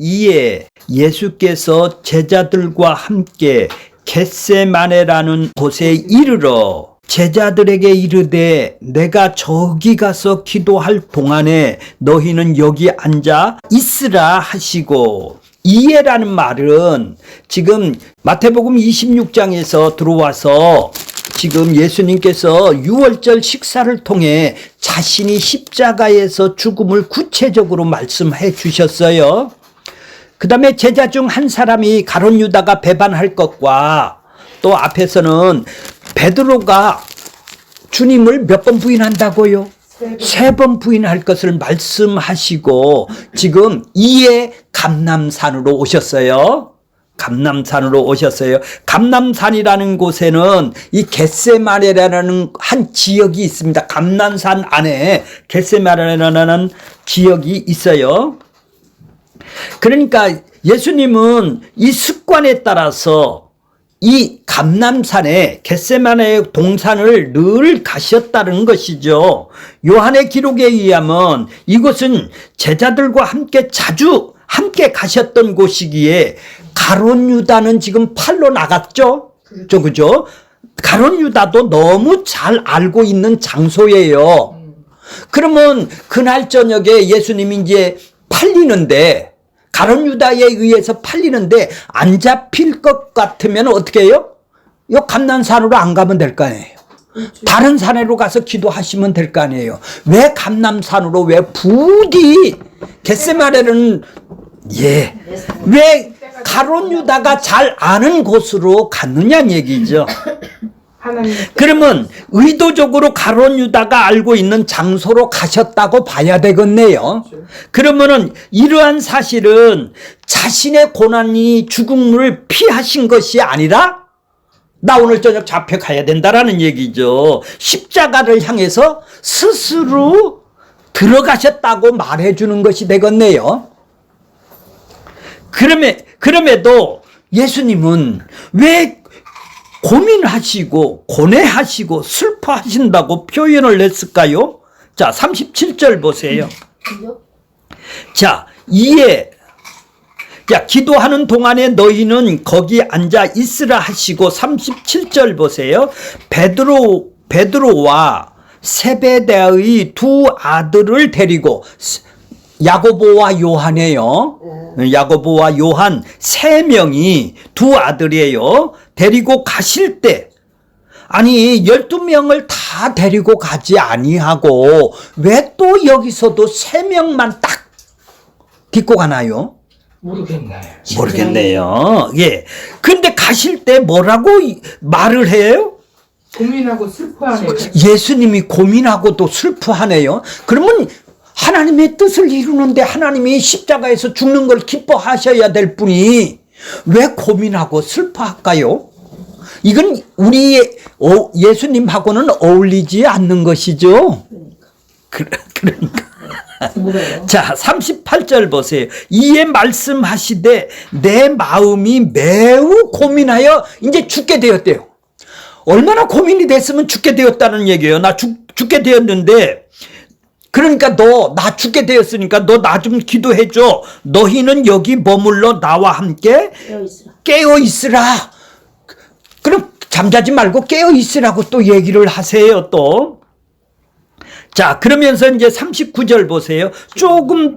이에 예수께서 제자들과 함께 겟세마네라는 곳에 이르러 제자들에게 이르되 내가 저기 가서 기도할 동안에 너희는 여기 앉아 있으라 하시고, 이에라는 말은 지금 마태복음 26장에서 들어와서 지금 예수님께서 유월절 식사를 통해 자신이 십자가에서 죽음을 구체적으로 말씀해 주셨어요. 그 다음에 제자 중 한 사람이 가룟 유다가 배반할 것과, 또 앞에서는 베드로가 주님을 몇 번 부인한다고요? 3번 부인할 것을 말씀하시고 지금 이에 감람산으로 오셨어요. 감람산으로 오셨어요. 감람산이라는 곳에는 이 겟세마네라는 한 지역이 있습니다. 감람산 안에 겟세마네라는 지역이 있어요. 그러니까 예수님은 이 습관에 따라서 이 감람산에 겟세마네 동산을 늘 가셨다는 것이죠. 요한의 기록에 의하면 이곳은 제자들과 함께 자주 함께 가셨던 곳이기에 가룟 유다는 지금 팔로 나갔죠. 그죠? 가룟 유다도 너무 잘 알고 있는 장소예요. 그러면 그날 저녁에 예수님이 이제 팔리는데, 가룟 유다에 의해서 팔리는데 안 잡힐 것 같으면 어떻게 해요? 요 감람산으로 안 가면 될 거 아니에요. 다른 산으로 가서 기도하시면 될 거 아니에요. 왜 감람산으로, 왜 부디 겟세마네는 왜 가룟 유다가 잘 아는 곳으로 갔느냐는 얘기죠. 그러면 의도적으로 가룟 유다가 알고 있는 장소로 가셨다고 봐야 되겠네요. 그러면은 이러한 사실은 자신의 고난이 죽음을 피하신 것이 아니라 나 오늘 저녁 잡혀가야 된다라는 얘기죠. 십자가를 향해서 스스로 들어가셨다고 말해주는 것이 되겠네요. 그럼에도 예수님은 왜 고민하시고 고뇌하시고 슬퍼하신다고 표현을 했을까요? 자, 37절 보세요. 자, 기도하는 동안에 너희는 거기 앉아 있으라 하시고, 37절 보세요. 베드로와 세베대의 두 아들을 데리고, 야고보와 요한이에요. 야고보와 요한 3명이 두 아들이에요. 데리고 가실 때, 아니 12명을 다 데리고 가지 아니하고 왜 또 여기서도 3명만 딱 딛고 가나요? 모르겠네요. 예. 근데 가실 때 뭐라고 말을 해요? 고민하고 슬퍼하네요. 예수님이 고민하고도 슬퍼하네요. 그러면 하나님의 뜻을 이루는데 하나님이 십자가에서 죽는 걸 기뻐하셔야 될 분이 왜 고민하고 슬퍼할까요? 이건 우리 예수님하고는 어울리지 않는 것이죠. 그러니까. 자, 38절 보세요. 이에 말씀하시되 내 마음이 매우 고민하여 이제 죽게 되었대요. 얼마나 고민이 됐으면 죽게 되었다는 얘기예요. 나 죽게 되었는데, 그러니까 나 죽게 되었으니까 너 나 좀 기도해줘. 너희는 여기 머물러 나와 함께 깨어 있으라. 그럼 잠자지 말고 깨어 있으라고 또 얘기를 하세요. 또. 자, 그러면서 이제 39절 보세요. 조금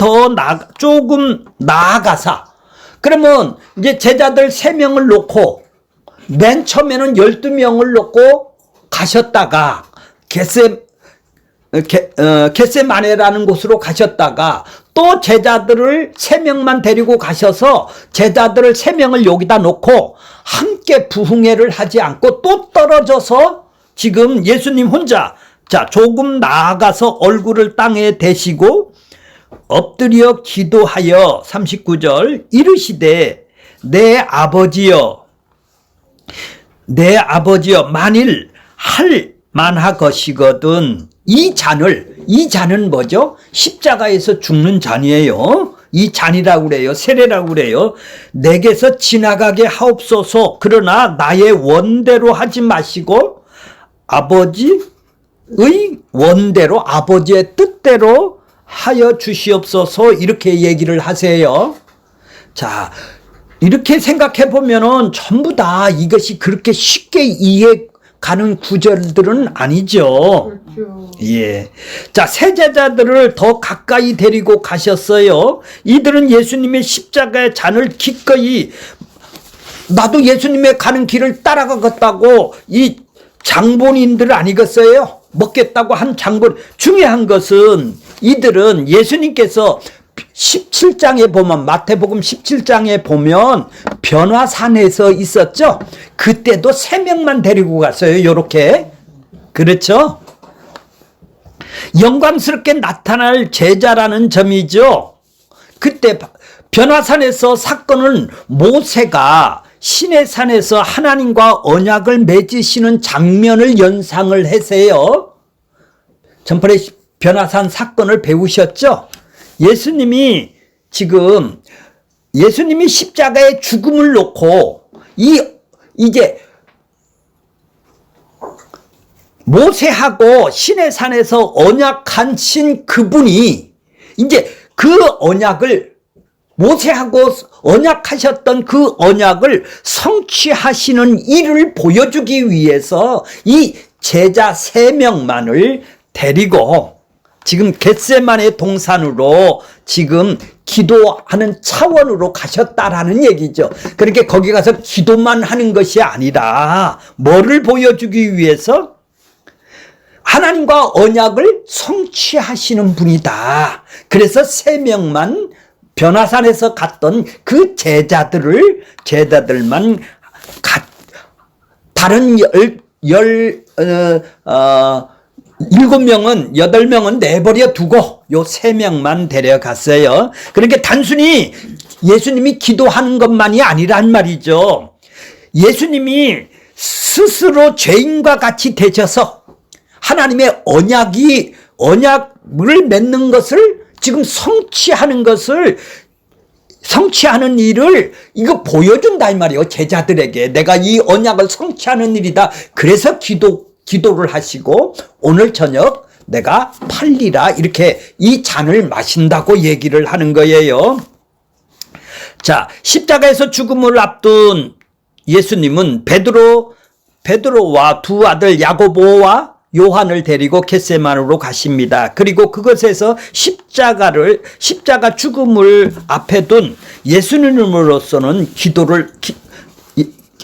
나아가사. 그러면 이제 제자들 3명을 놓고 맨 처음에는 12명을 놓고 가셨다가 겟세마네라는 곳으로 가셨다가 또 제자들을 3명만 데리고 가셔서 제자들을 3명을 여기다 놓고 함께 부흥회를 하지 않고 또 떨어져서 지금 예수님 혼자, 자, 조금 나아가서 얼굴을 땅에 대시고 엎드려 기도하여 39절 이르시되 내 아버지여 만일 할 만하것이거든 이 잔은 뭐죠? 십자가에서 죽는 잔이에요. 이 잔이라고 그래요. 세례라고 그래요. 내게서 지나가게 하옵소서. 그러나 나의 원대로 하지 마시고 아버지의 원대로, 아버지의 뜻대로 하여 주시옵소서. 이렇게 얘기를 하세요. 자, 이렇게 생각해 보면은 전부 다 이것이 그렇게 쉽게 이해 가는 구절들은 아니죠. 그렇죠. 예. 자, 세 제자들을 더 가까이 데리고 가셨어요. 이들은 예수님의 십자가의 잔을 기꺼이 나도 예수님의 가는 길을 따라가겠다고 이 장본인들 아니겠어요? 먹겠다고 한 장본. 중요한 것은 이들은 예수님께서 17장에 보면 마태복음 17장에 보면 변화산에서 있었죠. 그때도 3명만 데리고 갔어요. 요렇게. 그렇죠? 영광스럽게 나타날 제자라는 점이죠. 그때 변화산에서 사건은 모세가 시내산에서 하나님과 언약을 맺으시는 장면을 연상을 해서요. 전번에 변화산 사건을 배우셨죠? 예수님이 십자가의 죽음을 놓고 이제 모세하고 시내산에서 언약하신 그분이 이제 그 언약을 모세하고 언약하셨던 그 언약을 성취하시는 일을 보여주기 위해서 이 제자 3명만을 데리고 지금 겟세마네 동산으로 지금 기도하는 차원으로 가셨다라는 얘기죠. 그렇게 거기 가서 기도만 하는 것이 아니라 뭐를 보여주기 위해서? 하나님과 언약을 성취하시는 분이다. 그래서 3명만 변화산에서 갔던 그 제자들만 다른 8명은 내버려 두고 요 3명만 데려갔어요. 그러니까 단순히 예수님이 기도하는 것만이 아니란 말이죠. 예수님이 스스로 죄인과 같이 되셔서 하나님의 언약을 맺는 것을 지금 성취하는 일을 이거 보여준다 이 말이에요. 제자들에게 내가 이 언약을 성취하는 일이다. 그래서 기도를 하시고 오늘 저녁 내가 팔리라 이렇게 이 잔을 마신다고 얘기를 하는 거예요. 자, 십자가에서 죽음을 앞둔 예수님은 베드로와 두 아들 야고보와 요한을 데리고 겟세마네로 가십니다. 그리고 그것에서 십자가 죽음을 앞에 둔 예수님으로서는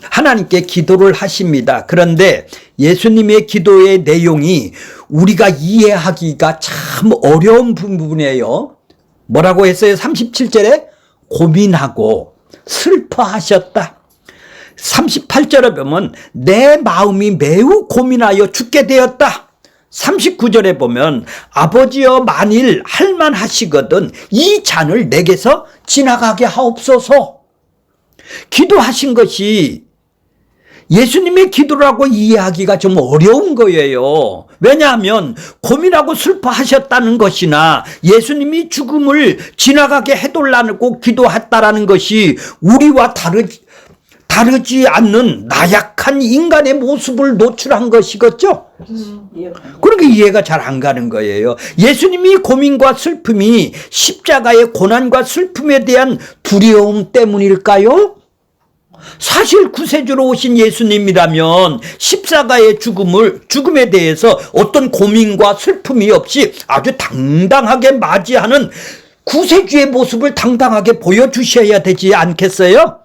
하나님께 기도를 하십니다. 그런데 예수님의 기도의 내용이 우리가 이해하기가 참 어려운 부분이에요. 뭐라고 했어요? 37절에 고민하고 슬퍼하셨다. 38절에 보면 내 마음이 매우 고민하여 죽게 되었다. 39절에 보면 아버지여 만일 할만하시거든 이 잔을 내게서 지나가게 하옵소서. 기도하신 것이 예수님의 기도라고 이해하기가 좀 어려운 거예요. 왜냐하면 고민하고 슬퍼하셨다는 것이나 예수님이 죽음을 지나가게 해달라고 기도했다라는 것이 우리와 다르지 않는 나약한 인간의 모습을 노출한 것이겠죠? 그러니까 이해가 잘 안 가는 거예요. 예수님이 고민과 슬픔이 십자가의 고난과 슬픔에 대한 두려움 때문일까요? 사실 구세주로 오신 예수님이라면 십자가의 죽음에 대해서 어떤 고민과 슬픔이 없이 아주 당당하게 맞이하는 구세주의 모습을 당당하게 보여주셔야 되지 않겠어요?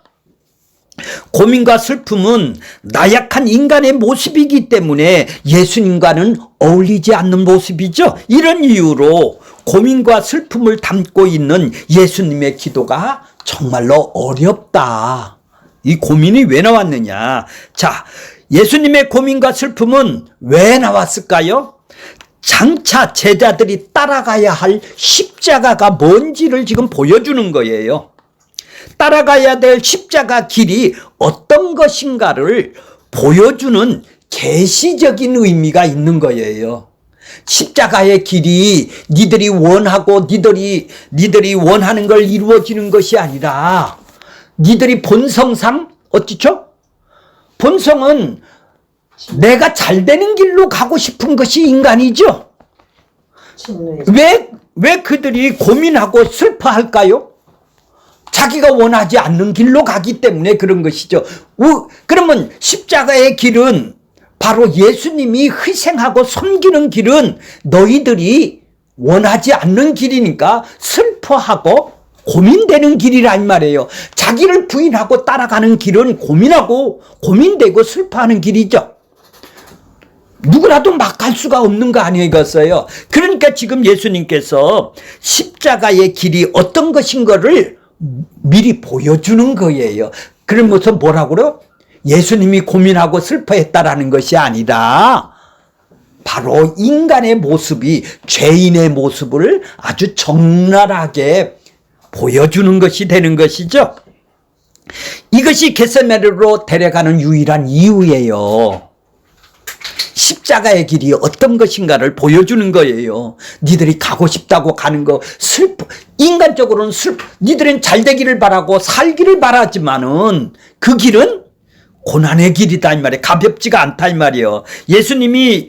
고민과 슬픔은 나약한 인간의 모습이기 때문에 예수님과는 어울리지 않는 모습이죠. 이런 이유로 고민과 슬픔을 담고 있는 예수님의 기도가 정말로 어렵다. 이 고민이 왜 나왔느냐? 자, 예수님의 고민과 슬픔은 왜 나왔을까요? 장차 제자들이 따라가야 할 십자가가 뭔지를 지금 보여주는 거예요. 따라가야 될 십자가 길이 어떤 것인가를 보여주는 계시적인 의미가 있는 거예요. 십자가의 길이 니들이 원하고 니들이 원하는 걸 이루어지는 것이 아니라 니들이 본성상 어찌죠? 본성은 내가 잘 되는 길로 가고 싶은 것이 인간이죠. 왜 그들이 고민하고 슬퍼할까요? 자기가 원하지 않는 길로 가기 때문에 그런 것이죠. 그러면 십자가의 길은 바로 예수님이 희생하고 섬기는 길은 너희들이 원하지 않는 길이니까 슬퍼하고 고민되는 길이란 말이에요. 자기를 부인하고 따라가는 길은 고민하고 고민되고 슬퍼하는 길이죠. 누구라도 막 갈 수가 없는 거 아니겠어요? 그러니까 지금 예수님께서 십자가의 길이 어떤 것인 거를 미리 보여주는 거예요. 그러면서 뭐라고요? 예수님이 고민하고 슬퍼했다라는 것이 아니라 바로 인간의 모습이 죄인의 모습을 아주 적나라하게 보여주는 것이 되는 것이죠. 이것이 겟세마네로 데려가는 유일한 이유예요. 십자가의 길이 어떤 것인가를 보여주는 거예요. 니들이 가고 싶다고 가는 거 인간적으로는 니들은 잘 되기를 바라고 살기를 바라지만은 그 길은 고난의 길이다 이 말이에요. 가볍지가 않다 이 말이에요. 예수님은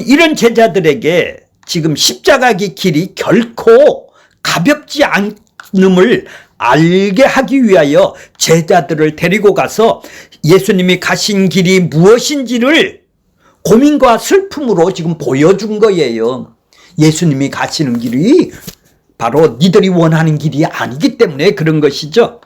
이런 제자들에게 지금 십자가의 길이 결코 가볍지 않음을 알게 하기 위하여 제자들을 데리고 가서 예수님이 가신 길이 무엇인지를 고민과 슬픔으로 지금 보여준 거예요. 예수님이 가시는 길이 바로 니들이 원하는 길이 아니기 때문에 그런 것이죠.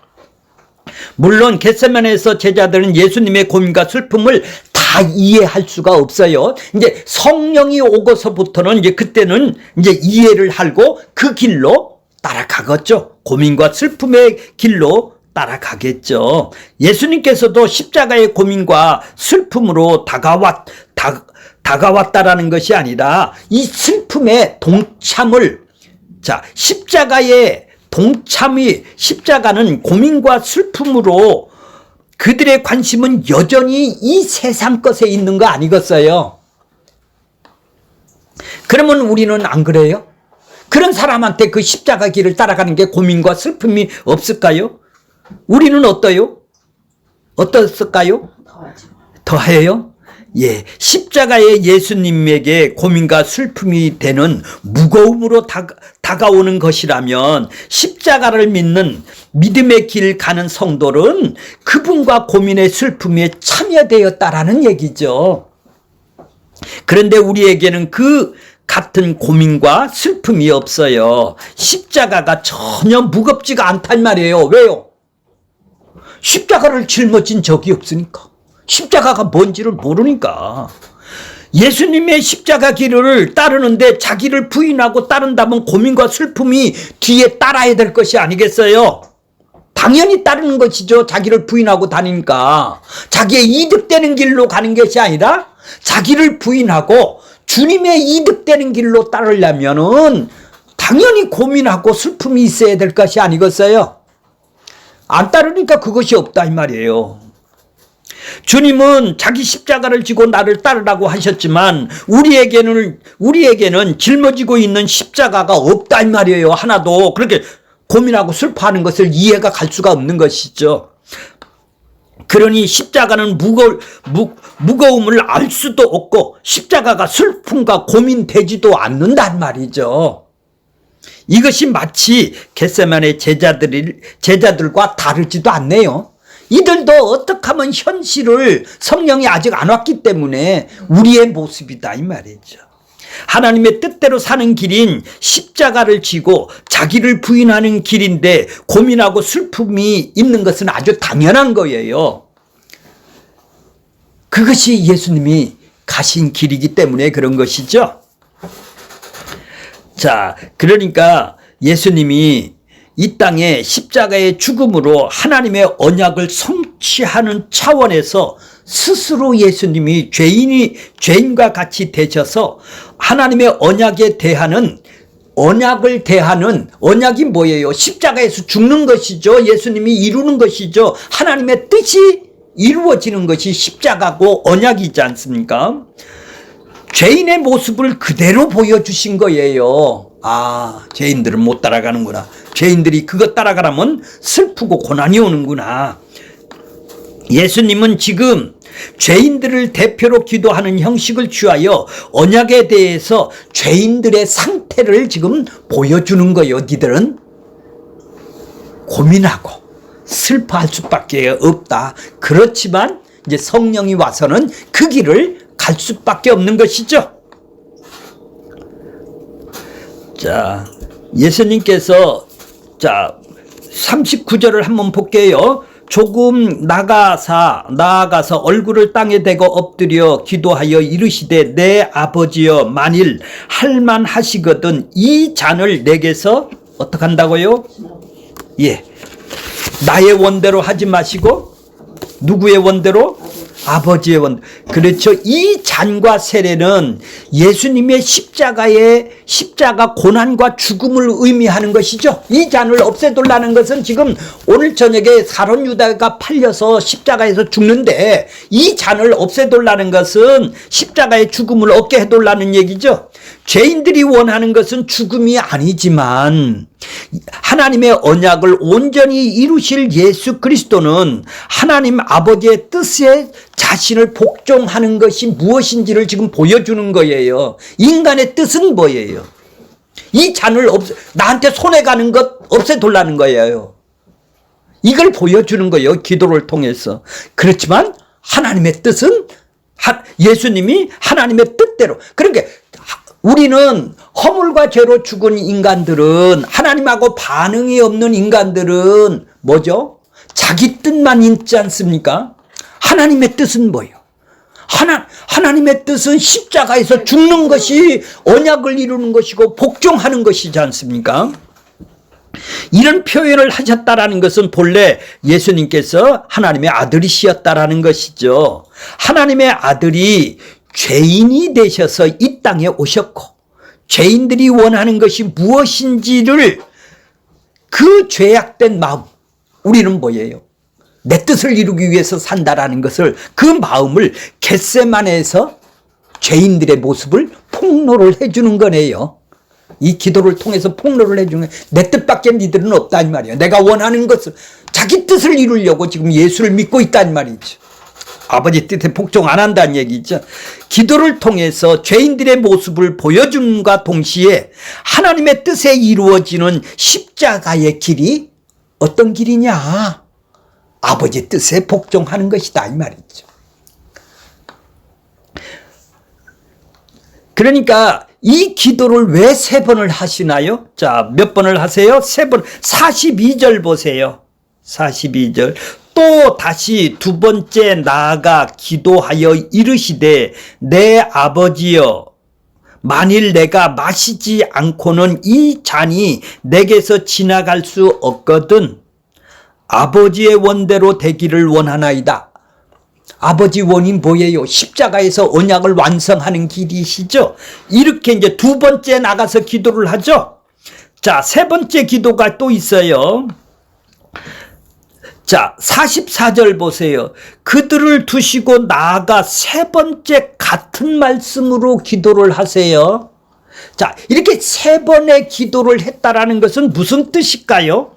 물론 겟세마네에서 제자들은 예수님의 고민과 슬픔을 다 이해할 수가 없어요. 이제 성령이 오고서부터는 이제 그때는 이제 이해를 하고 그 길로 따라가겠죠. 고민과 슬픔의 길로 따라가겠죠. 예수님께서도 십자가의 고민과 슬픔으로 다가왔다라는 것이 아니라 이 슬픔의 동참을, 십자가는 고민과 슬픔으로 그들의 관심은 여전히 이 세상 것에 있는 거 아니겠어요? 그러면 우리는 안 그래요? 그런 사람한테 그 십자가 길을 따라가는 게 고민과 슬픔이 없을까요? 우리는 어떠요? 어떻을까요? 더해요? 예, 십자가의 예수님에게 고민과 슬픔이 되는 무거움으로 다가오는 것이라면 십자가를 믿는 믿음의 길 가는 성도는 그분과 고민의 슬픔에 참여되었다라는 얘기죠. 그런데 우리에게는 그 같은 고민과 슬픔이 없어요. 십자가가 전혀 무겁지가 않단 말이에요. 왜요? 십자가를 짊어진 적이 없으니까. 십자가가 뭔지를 모르니까. 예수님의 십자가 길을 따르는데 자기를 부인하고 따른다면 고민과 슬픔이 뒤에 따라야 될 것이 아니겠어요? 당연히 따르는 것이죠. 자기를 부인하고 다니니까. 자기의 이득되는 길로 가는 것이 아니라 자기를 부인하고 주님의 이득되는 길로 따르려면은 당연히 고민하고 슬픔이 있어야 될 것이 아니겠어요? 안 따르니까 그것이 없다 이 말이에요. 주님은 자기 십자가를 지고 나를 따르라고 하셨지만 우리에게는 짊어지고 있는 십자가가 없다 이 말이에요. 하나도. 그렇게 고민하고 슬퍼하는 것을 이해가 갈 수가 없는 것이죠. 그러니 십자가는 무거움을 알 수도 없고 십자가가 슬픔과 고민되지도 않는단 말이죠. 이것이 마치 겟세마네 제자들과 다르지도 않네요. 이들도 어떻게 하면 현실을 성령이 아직 안 왔기 때문에 우리의 모습이다 이 말이죠. 하나님의 뜻대로 사는 길인 십자가를 지고 자기를 부인하는 길인데 고민하고 슬픔이 있는 것은 아주 당연한 거예요. 그것이 예수님이 가신 길이기 때문에 그런 것이죠. 자, 그러니까 예수님이 이 땅에 십자가의 죽음으로 하나님의 언약을 성취하는 차원에서 스스로 예수님이 죄인과 같이 되셔서 하나님의 언약을 대하는 언약이 뭐예요? 십자가에서 죽는 것이죠. 예수님이 이루는 것이죠. 하나님의 뜻이 이루어지는 것이 십자가고 언약이지 않습니까? 죄인의 모습을 그대로 보여주신 거예요. 아, 죄인들은 못 따라가는구나. 죄인들이 그것 따라가라면 슬프고 고난이 오는구나. 예수님은 지금 죄인들을 대표로 기도하는 형식을 취하여 언약에 대해서 죄인들의 상태를 지금 보여주는 거예요. 니들은 고민하고 슬퍼할 수밖에 없다. 그렇지만 이제 성령이 와서는 그 길을 갈 수밖에 없는 것이죠. 자, 예수님께서 자 39절을 한번 볼게요. 조금 나아가서 얼굴을 땅에 대고 엎드려 기도하여 이르시되 내 아버지여 만일 할만하시거든 이 잔을 내게서 어떻게 한다고요? 예, 나의 원대로 하지 마시고 누구의 원대로? 아버지의 원. 그렇죠. 이 잔과 세례는 예수님의 십자가 고난과 죽음을 의미하는 것이죠. 이 잔을 없애둘라는 것은 지금 오늘 저녁에 사론 유다가 팔려서 십자가에서 죽는데 이 잔을 없애둘라는 것은 십자가의 죽음을 얻게 해둘라는 얘기죠. 죄인들이 원하는 것은 죽음이 아니지만 하나님의 언약을 온전히 이루실 예수 그리스도는 하나님 아버지의 뜻에 자신을 복종하는 것이 무엇인지를 지금 보여주는 거예요. 인간의 뜻은 뭐예요? 이 잔을 나한테 손해가는 것 없애둘라는 거예요. 이걸 보여주는 거예요. 기도를 통해서. 그렇지만 하나님의 뜻은 예수님이 하나님의 뜻대로. 그러니까 우리는 허물과 죄로 죽은 인간들은 하나님하고 반응이 없는 인간들은 뭐죠? 자기 뜻만 있지 않습니까? 하나님의 뜻은 뭐예요? 하나님의 뜻은 십자가에서 죽는 것이 언약을 이루는 것이고 복종하는 것이지 않습니까? 이런 표현을 하셨다라는 것은 본래 예수님께서 하나님의 아들이시었다라는 것이죠. 하나님의 아들이 죄인이 되셔서 이 땅에 오셨고 죄인들이 원하는 것이 무엇인지를 그 죄악된 마음, 우리는 뭐예요? 내 뜻을 이루기 위해서 산다라는 것을 그 마음을 겟세마네에서 죄인들의 모습을 폭로를 해주는 거네요. 이 기도를 통해서 폭로를 해주는 거예요. 내 뜻밖에 니들은 없다 이 말이에요. 내가 원하는 것을 자기 뜻을 이루려고 지금 예수를 믿고 있다 이 말이죠. 아버지 뜻에 복종 안 한다는 얘기죠. 기도를 통해서 죄인들의 모습을 보여줌과 동시에 하나님의 뜻에 이루어지는 십자가의 길이 어떤 길이냐? 아버지 뜻에 복종하는 것이다 이 말이죠. 그러니까 이 기도를 왜 3번을 하시나요? 자, 몇 번을 하세요? 3번. 42절 보세요. 42절. 또 다시 2번째 나아가 기도하여 이르시되 내 아버지여 만일 내가 마시지 않고는 이 잔이 내게서 지나갈 수 없거든 아버지의 원대로 되기를 원하나이다. 아버지 원이 뭐예요? 십자가에서 언약을 완성하는 길이시죠. 이렇게 이제 2번째 나가서 기도를 하죠. 자, 3번째 기도가 또 있어요. 자, 44절 보세요. 그들을 두시고 나아가 3번째 같은 말씀으로 기도를 하세요. 자, 이렇게 3번의 기도를 했다라는 것은 무슨 뜻일까요?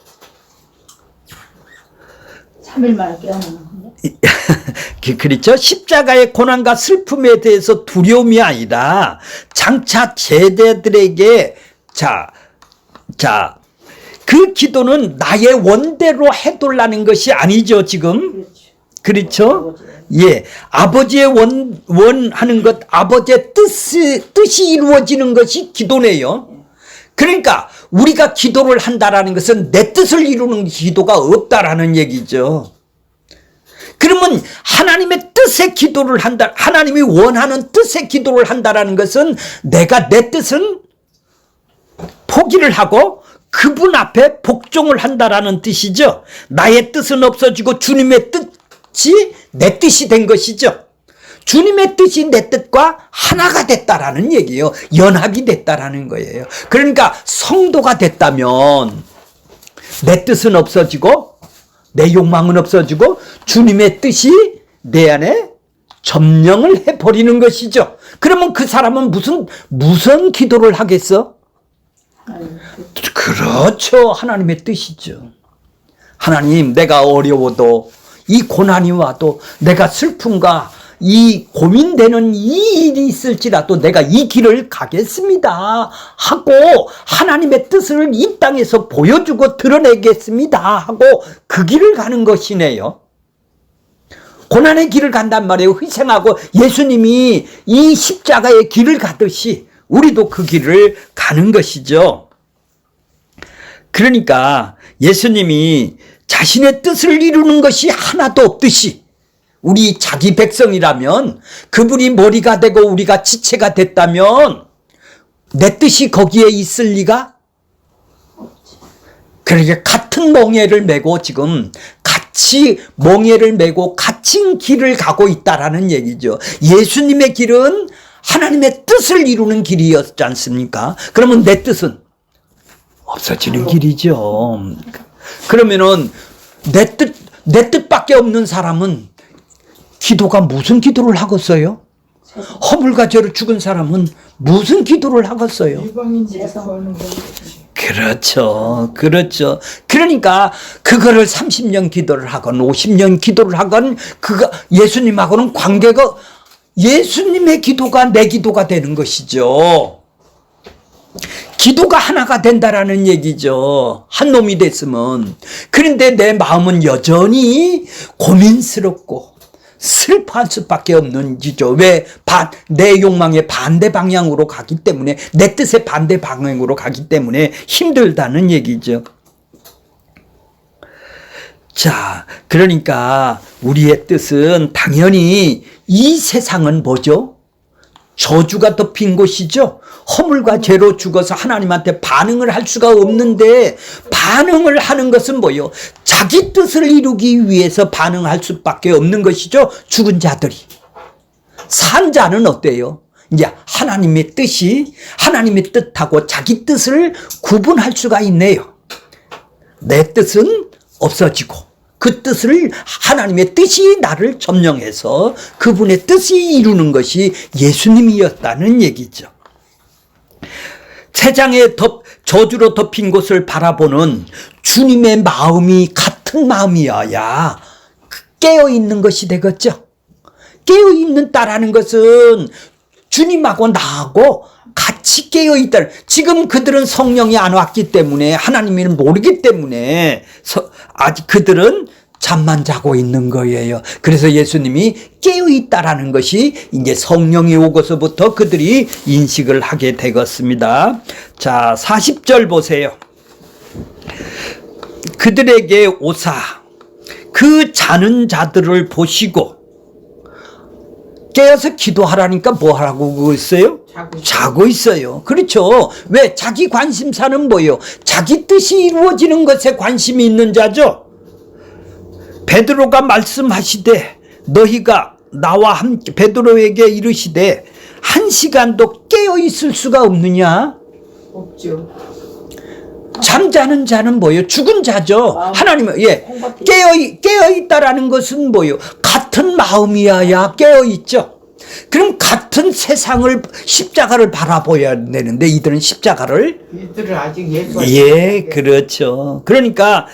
3일 만에 깨어나는 건데. 그렇죠. 십자가의 고난과 슬픔에 대해서 두려움이 아니라 장차 제자들에게 그 기도는 나의 원대로 해둘라는 것이 아니죠, 지금. 그렇죠? 예. 아버지의 원하는 것, 아버지의 뜻이 이루어지는 것이 기도네요. 그러니까 우리가 기도를 한다라는 것은 내 뜻을 이루는 기도가 없다라는 얘기죠. 그러면 하나님의 뜻의 기도를 한다, 하나님이 원하는 뜻의 기도를 한다라는 것은 내가 내 뜻은 포기를 하고 그분 앞에 복종을 한다라는 뜻이죠. 나의 뜻은 없어지고 주님의 뜻이 내 뜻이 된 것이죠. 주님의 뜻이 내 뜻과 하나가 됐다라는 얘기예요. 연합이 됐다라는 거예요. 그러니까 성도가 됐다면 내 뜻은 없어지고 내 욕망은 없어지고 주님의 뜻이 내 안에 점령을 해버리는 것이죠. 그러면 그 사람은 무슨 기도를 하겠어? 그렇죠. 하나님의 뜻이죠. 하나님, 내가 어려워도 이 고난이 와도 내가 슬픔과 이 고민되는 이 일이 있을지라도 내가 이 길을 가겠습니다 하고 하나님의 뜻을 이 땅에서 보여주고 드러내겠습니다 하고 그 길을 가는 것이네요. 고난의 길을 간단 말이에요. 희생하고 예수님이 이 십자가의 길을 가듯이 우리도 그 길을 가는 것이죠. 그러니까 예수님이 자신의 뜻을 이루는 것이 하나도 없듯이 우리 자기 백성이라면 그분이 머리가 되고 우리가 지체가 됐다면 내 뜻이 거기에 있을 리가? 그러니까 같은 멍에를 메고 지금 같이 멍에를 메고 같은 길을 가고 있다라는 얘기죠. 예수님의 길은 하나님의 뜻을 이루는 길이었지 않습니까? 그러면 내 뜻은 없어지는 길이죠. 그러면은 내 뜻밖에 없는 사람은 기도가 무슨 기도를 하겠어요? 허물과 죄로 죽은 사람은 무슨 기도를 하겠어요? 일방인지에서 하는 거. 그렇죠. 그렇죠. 그러니까 그거를 30년 기도를 하건 50년 기도를 하건 그가 예수님하고는 관계가 예수님의 기도가 내 기도가 되는 것이죠. 기도가 하나가 된다라는 얘기죠. 한 놈이 됐으면. 그런데 내 마음은 여전히 고민스럽고 슬퍼할 수밖에 없는 지죠. 왜? 내 욕망의 반대 방향으로 가기 때문에, 내 뜻의 반대 방향으로 가기 때문에 힘들다는 얘기죠. 자, 그러니까 우리의 뜻은 당연히 이 세상은 뭐죠? 저주가 덮인 곳이죠. 허물과 죄로 죽어서 하나님한테 반응을 할 수가 없는데 반응을 하는 것은 뭐예요? 자기 뜻을 이루기 위해서 반응할 수밖에 없는 것이죠. 죽은 자들이. 산 자는 어때요? 이제 하나님의 뜻이 하나님의 뜻하고 자기 뜻을 구분할 수가 있네요. 내 뜻은 없어지고 그 뜻을 하나님의 뜻이 나를 점령해서 그분의 뜻이 이루는 것이 예수님이었다는 얘기죠. 세상에 저주로 덮인 곳을 바라보는 주님의 마음이 같은 마음이어야 깨어있는 것이 되겠죠. 깨어있는다라는 것은 주님하고 나하고 같이 깨어있다. 지금 그들은 성령이 안 왔기 때문에 하나님을 모르기 때문에 아직 그들은 잠만 자고 있는 거예요. 그래서 예수님이 깨어있다라는 것이 이제 성령이 오고서부터 그들이 인식을 하게 되겠습니다. 자, 40절 보세요. 그들에게 오사 그 자는 자들을 보시고 깨어서 기도하라니까 뭐 하라고 있어요? 자고 있어요. 그렇죠. 왜? 자기 관심사는 뭐예요? 자기 뜻이 이루어지는 것에 관심이 있는 자죠. 베드로가 말씀하시되 너희가 나와 함께 베드로에게 이르시되 한 시간도 깨어 있을 수가 없느냐? 없죠. 잠자는 자는 뭐예요? 죽은 자죠. 하나님은 깨어 있다라는 것은 뭐예요? 같은 마음이어야 깨어 있죠. 그럼 같은 세상을 십자가를 바라보아야 되는데 이들은 십자가를 아직 예수가 그렇죠. 그러니까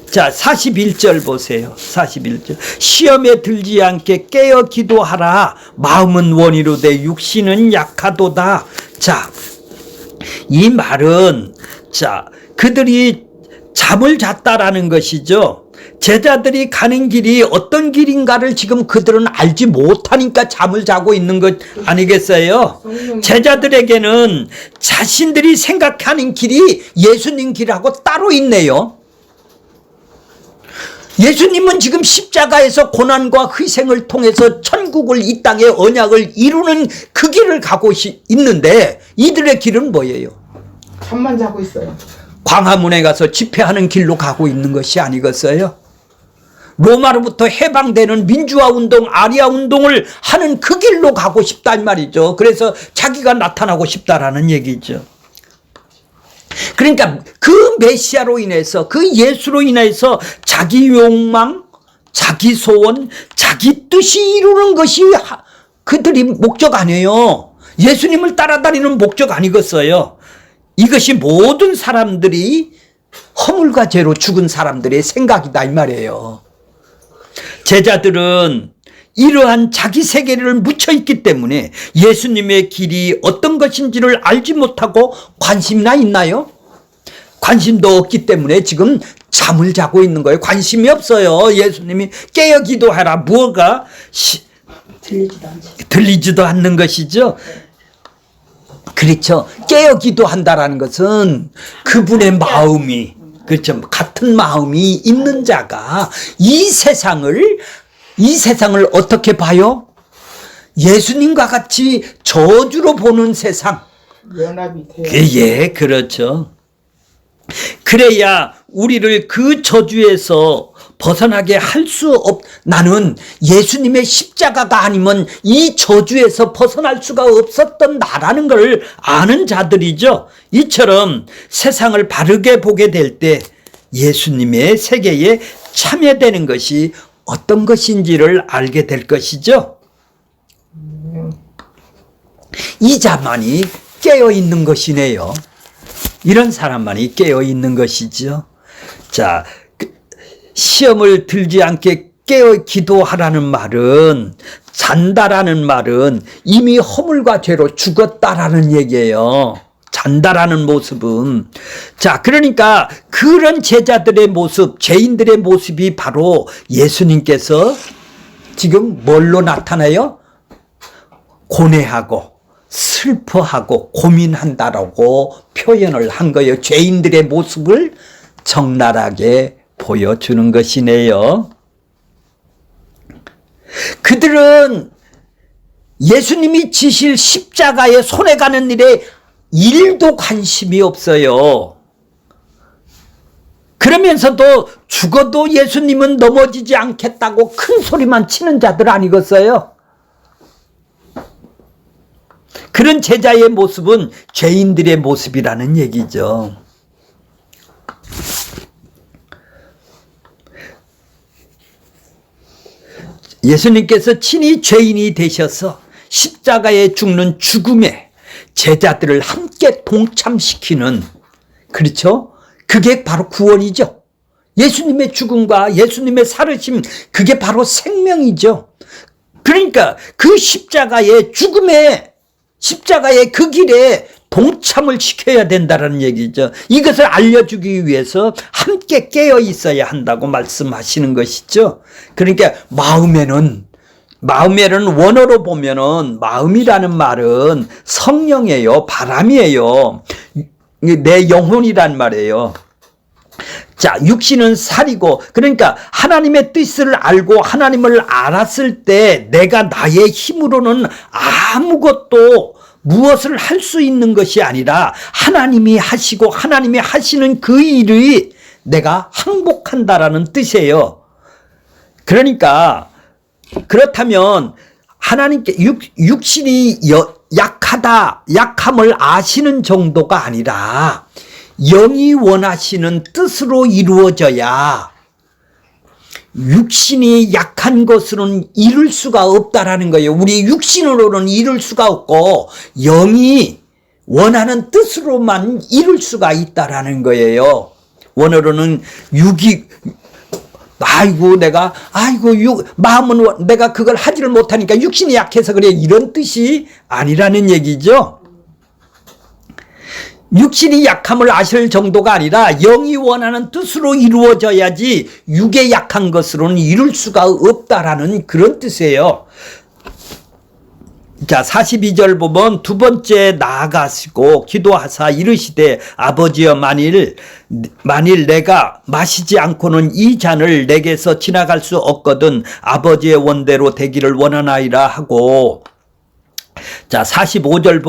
자, 41절 보세요. 41절. 시험에 들지 않게 깨어 기도하라. 마음은 원이로되 육신은 약하도다. 자, 이 말은 자, 그들이 잠을 잤다라는 것이죠. 제자들이 가는 길이 어떤 길인가를 지금 그들은 알지 못하니까 잠을 자고 있는 것 아니겠어요? 제자들에게는 자신들이 생각하는 길이 예수님 길하고 따로 있네요. 예수님은 지금 십자가에서 고난과 희생을 통해서 천국을 이 땅의 언약을 이루는 그 길을 가고 있는데 이들의 길은 뭐예요? 잠만 자고 있어요. 광화문에 가서 집회하는 길로 가고 있는 것이 아니겠어요? 로마로부터 해방되는 민주화 운동, 아리아 운동을 하는 그 길로 가고 싶단 말이죠. 그래서 자기가 나타나고 싶다라는 얘기죠. 그러니까 그 메시아로 인해서 그 예수로 인해서 자기 욕망, 자기 소원, 자기 뜻이 이루는 것이 그들이 목적 아니에요. 예수님을 따라다니는 목적 아니겠어요. 이것이 모든 사람들이 허물과 죄로 죽은 사람들의 생각이다 이 말이에요. 제자들은 이러한 자기 세계를 묻혀 있기 때문에 예수님의 길이 어떤 것인지를 알지 못하고 관심이나 있나요? 관심도 없기 때문에 지금 잠을 자고 있는 거예요. 관심이 없어요. 예수님이 깨어 기도하라. 뭐가 들리지도 않지. 들리지도 않는 것이죠. 그렇죠. 깨어 기도한다라는 것은 그분의 마음이, 그렇죠, 같은 마음이 있는 자가 이 세상을 어떻게 봐요? 예수님과 같이 저주로 보는 세상. 연합이 돼요. 예, 그렇죠. 그래야 우리를 그 저주에서 벗어나게 할 수 나는 예수님의 십자가가 아니면 이 저주에서 벗어날 수가 없었던 나라는 걸 아는 자들이죠. 이처럼 세상을 바르게 보게 될 때 예수님의 세계에 참여되는 것이 어떤 것인지를 알게 될 것이죠. 이 자만이 깨어 있는 것이네요. 이런 사람만이 깨어 있는 것이죠. 자, 시험을 들지 않게 깨어 기도하라는 말은, 잔다라는 말은 이미 허물과 죄로 죽었다라는 얘기예요. 잔다라는 모습은. 자, 그러니까 그런 제자들의 모습, 죄인들의 모습이 바로 예수님께서 지금 뭘로 나타나요? 고뇌하고 슬퍼하고 고민한다라고 표현을 한 거예요. 죄인들의 모습을 적나라하게 보여주는 것이네요. 그들은 예수님이 지실 십자가에 손에 가는 일에 일도 관심이 없어요. 그러면서도 죽어도 예수님은 넘어지지 않겠다고 큰 소리만 치는 자들 아니겠어요? 그런 제자의 모습은 죄인들의 모습이라는 얘기죠. 예수님께서 친히 죄인이 되셔서 십자가에 죽는 죽음에 제자들을 함께 동참시키는, 그렇죠? 그게 바로 구원이죠. 예수님의 죽음과 예수님의 살으심, 그게 바로 생명이죠. 그러니까 그 십자가의 죽음에, 십자가의 그 길에 동참을 시켜야 된다는 얘기죠. 이것을 알려주기 위해서 함께 깨어 있어야 한다고 말씀하시는 것이죠. 그러니까 마음에는 원어로 보면은 마음이라는 말은 성령이에요. 바람이에요. 내 영혼이란 말이에요. 자, 육신은 살이고, 그러니까 하나님의 뜻을 알고 하나님을 알았을 때 내가 나의 힘으로는 아무것도 무엇을 할 수 있는 것이 아니라 하나님이 하시고 하나님이 하시는 그 일이 내가 항복한다라는 뜻이에요. 그러니까 그렇다면 하나님께 육신이 약함을 아시는 정도가 아니라 영이 원하시는 뜻으로 이루어져야, 육신이 약한 것으로는 이룰 수가 없다라는 거예요. 우리 육신으로는 이룰 수가 없고 영이 원하는 뜻으로만 이룰 수가 있다라는 거예요. 원어로는 마음은 내가 그걸 하지를 못하니까 육신이 약해서 그래, 이런 뜻이 아니라는 얘기죠. 육신이 약함을 아실 정도가 아니라 영이 원하는 뜻으로 이루어져야지 육의 약한 것으로는 이룰 수가 없다라는 그런 뜻이에요. 자, 42절 보면 두 번째 나아가시고 기도하사 이르시되 아버지여 만일 내가 마시지 않고는 이 잔을 내게서 지나갈 수 없거든 아버지의 원대로 되기를 원하나이다 하고, 자, 45절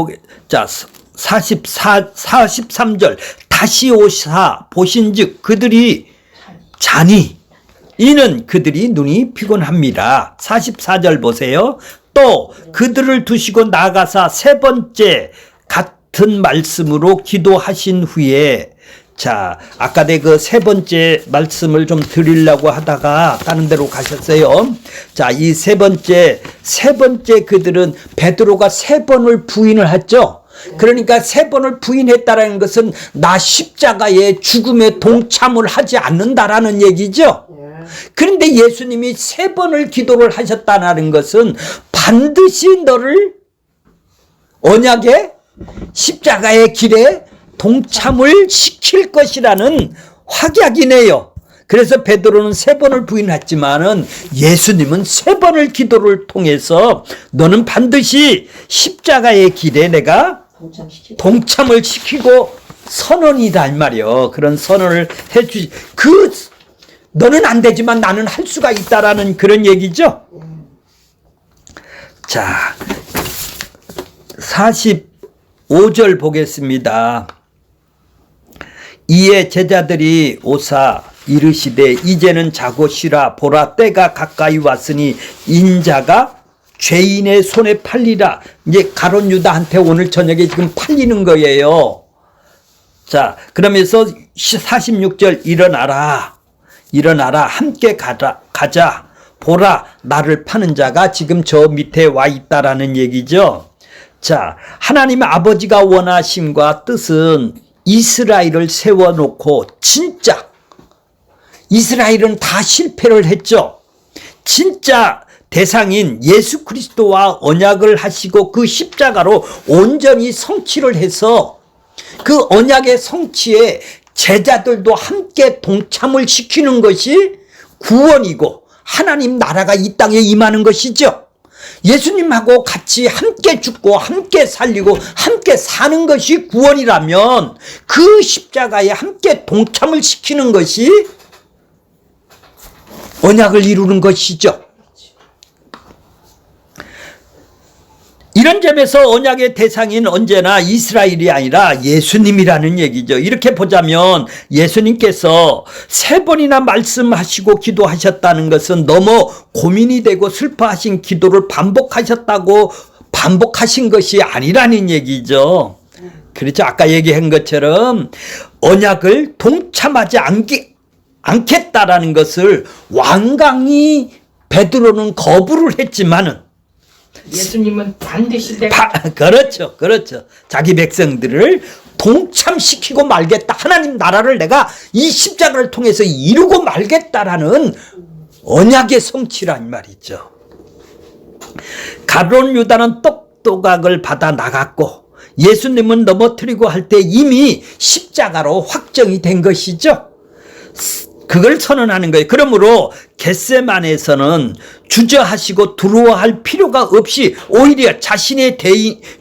자, 43절 다시 오사 보신즉 그들이 자니 이는 그들이 눈이 피곤합니다. 44절 보세요. 또 그들을 두시고 나가사 세 번째 같은 말씀으로 기도하신 후에, 자, 아까 그 세 번째 말씀을 좀 드리려고 하다가 다른 데로 가셨어요. 자, 이 세 번째 그들은 베드로가 세 번을 부인을 했죠. 그러니까 세 번을 부인했다라는 것은 나 십자가의 죽음에 동참을 하지 않는다라는 얘기죠. 그런데 예수님이 3번을 기도를 하셨다는 것은 반드시 너를 언약의 십자가의 길에 동참을 시킬 것이라는 확약이네요. 그래서 베드로는 3번을 부인했지만은 예수님은 3번을 기도를 통해서 너는 반드시 십자가의 길에 내가 동참을 시키고 선언이다 이 말이요. 그런 선언을 해주시. 너는 안 되지만 나는 할 수가 있다라는 그런 얘기죠. 자, 45절 보겠습니다. 이에 제자들이 오사 이르시되 이제는 자고 쉬라. 보라, 때가 가까이 왔으니 인자가 죄인의 손에 팔리라. 이제 가룟 유다한테 오늘 저녁에 지금 팔리는 거예요. 자, 그러면서 46절 일어나라. 함께 가자. 보라, 나를 파는 자가 지금 저 밑에 와 있다라는 얘기죠. 자, 하나님 아버지가 원하심과 뜻은 이스라엘을 세워놓고 진짜 이스라엘은 다 실패를 했죠. 진짜 대상인 예수 그리스도와 언약을 하시고 그 십자가로 온전히 성취를 해서 그 언약의 성취에 제자들도 함께 동참을 시키는 것이 구원이고 하나님 나라가 이 땅에 임하는 것이죠. 예수님하고 같이 함께 죽고 함께 살리고 함께 사는 것이 구원이라면 그 십자가에 함께 동참을 시키는 것이 언약을 이루는 것이죠. 이런 점에서 언약의 대상인 언제나 이스라엘이 아니라 예수님이라는 얘기죠. 이렇게 보자면 예수님께서 3번이나 말씀하시고 기도하셨다는 것은 너무 고민이 되고 슬퍼하신 기도를 반복하신 것이 아니라는 얘기죠. 그렇죠. 아까 얘기한 것처럼 언약을 동참하지 않겠다라는 것을 완강히 베드로는 거부를 했지만은 예수님은 반드시 그렇죠. 자기 백성들을 동참시키고 말겠다. 하나님 나라를 내가 이 십자가를 통해서 이루고 말겠다라는 언약의 성취란 말이죠. 가룟 유다는 똑똑각을 받아 나갔고 예수님은 넘어뜨리고 할 때 이미 십자가로 확정이 된 것이죠. 그걸 선언하는 거예요. 그러므로 겟세마네에서는 주저하시고 두려워할 필요가 없이 오히려 자신의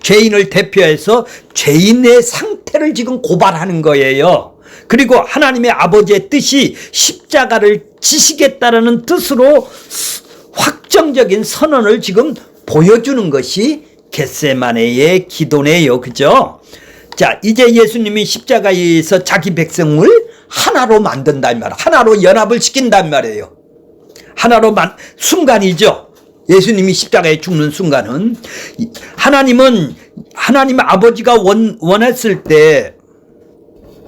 죄인을 대표해서 죄인의 상태를 지금 고발하는 거예요. 그리고 하나님의 아버지의 뜻이 십자가를 지시겠다라는 뜻으로 확정적인 선언을 지금 보여주는 것이 겟세마네의 기도네요. 그죠? 자, 이제 예수님이 십자가에서 자기 백성을 하나로 만든다 이 말이에요. 하나로 연합을 시킨다 이 말이에요. 순간이죠. 예수님이 십자가에 죽는 순간은 하나님 아버지가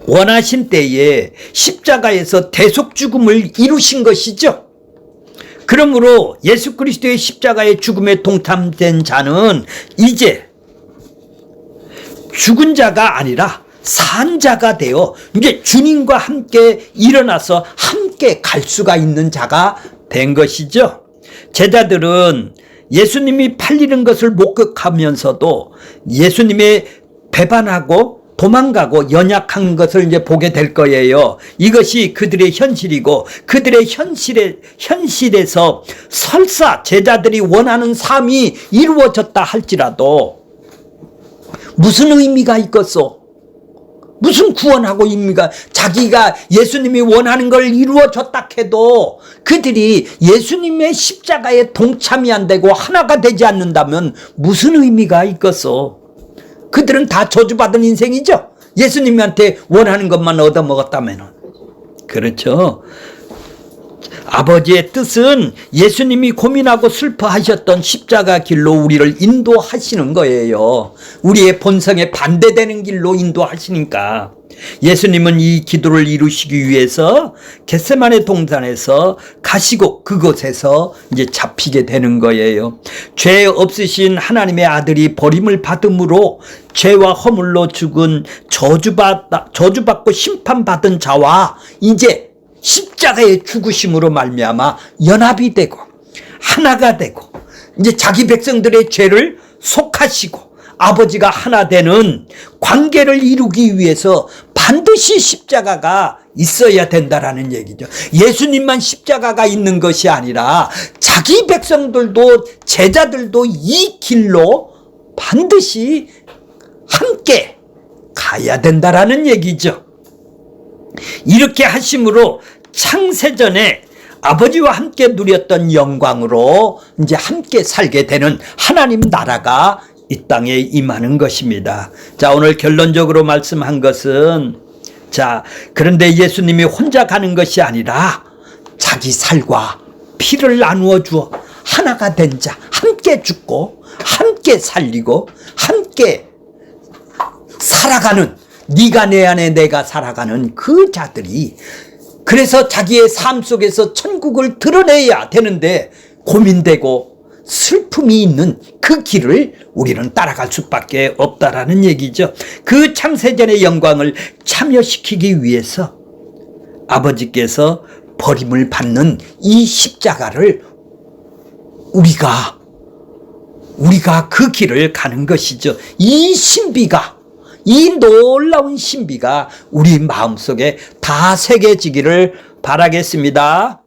원하신 때에 십자가에서 대속 죽음을 이루신 것이죠. 그러므로 예수 그리스도의 십자가의 죽음에 동참된 자는 이제 죽은 자가 아니라 산 자가 되어 이제 주님과 함께 일어나서 함께 갈 수가 있는 자가 된 것이죠. 제자들은 예수님이 팔리는 것을 목격하면서도 예수님의 배반하고 도망가고 연약한 것을 이제 보게 될 거예요. 이것이 그들의 현실이고 그들의 현실에서 설사 제자들이 원하는 삶이 이루어졌다 할지라도 무슨 의미가 있겠소? 무슨 구원하고 의미가, 자기가 예수님이 원하는 걸 이루어줬다 해도 그들이 예수님의 십자가에 동참이 안 되고 하나가 되지 않는다면 무슨 의미가 있겠소? 그들은 다 저주받은 인생이죠. 예수님한테 원하는 것만 얻어먹었다면. 그렇죠. 아버지의 뜻은 예수님이 고민하고 슬퍼하셨던 십자가 길로 우리를 인도하시는 거예요. 우리의 본성에 반대되는 길로 인도하시니까 예수님은 이 기도를 이루시기 위해서 겟세마네 동산에서 가시고 그곳에서 이제 잡히게 되는 거예요. 죄 없으신 하나님의 아들이 버림을 받음으로 죄와 허물로 죽은 저주받고 심판받은 자와 이제 십자가의 죽으심으로 말미암아 연합이 되고 하나가 되고 이제 자기 백성들의 죄를 속하시고 아버지가 하나 되는 관계를 이루기 위해서 반드시 십자가가 있어야 된다라는 얘기죠. 예수님만 십자가가 있는 것이 아니라 자기 백성들도 제자들도 이 길로 반드시 함께 가야 된다라는 얘기죠. 이렇게 하심으로 창세전에 아버지와 함께 누렸던 영광으로 이제 함께 살게 되는 하나님 나라가 이 땅에 임하는 것입니다. 자, 오늘 결론적으로 말씀한 것은 자, 그런데 예수님이 혼자 가는 것이 아니라 자기 살과 피를 나누어 주어 하나가 된 자, 함께 죽고 함께 살리고 함께 살아가는, 네가 내 안에 내가 살아가는 그 자들이, 그래서 자기의 삶 속에서 천국을 드러내야 되는데 고민되고 슬픔이 있는 그 길을 우리는 따라갈 수밖에 없다라는 얘기죠. 그 창세전의 영광을 참여시키기 위해서 아버지께서 버림을 받는 이 십자가를 우리가 그 길을 가는 것이죠. 이 신비가, 이 놀라운 신비가 우리 마음속에 다 새겨지기를 바라겠습니다.